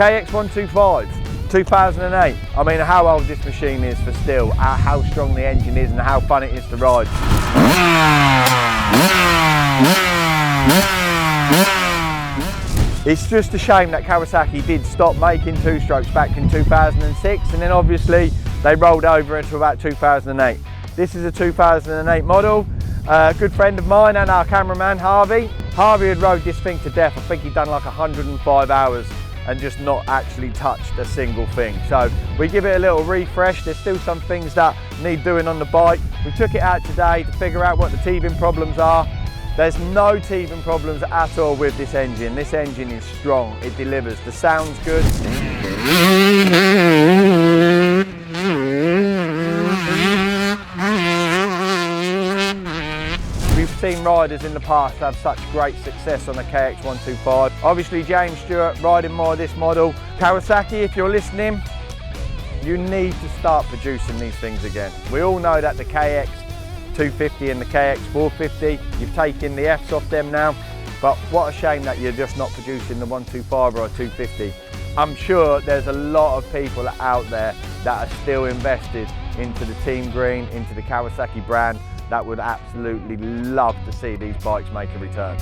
KX125, 2008. I mean, how old this machine is for still, how strong the engine is and how fun it is to ride. It's just a shame that Kawasaki did stop making two-strokes back in 2006, and then obviously they rolled over into about 2008. This is a 2008 model. A good friend of mine and our cameraman, Harvey had rode this thing to death. I think he'd done like 105 hours and just not actually touched a single thing. So we give it a little refresh. There's still some things that need doing on the bike. We took it out today to figure out what the teething problems are. There's no teething problems at all with this engine. This engine is strong, it delivers, the sound's good. We've seen riders in the past have such great success on the KX125. Obviously James Stewart riding more of this model. Kawasaki, if you're listening, you need to start producing these things again. We all know that the KX250 and the KX450, you've taken the Fs off them now, but what a shame that you're just not producing the 125 or a 250. I'm sure there's a lot of people out there that are still invested into the Team Green, into the Kawasaki brand, that would absolutely love to see these bikes make a return.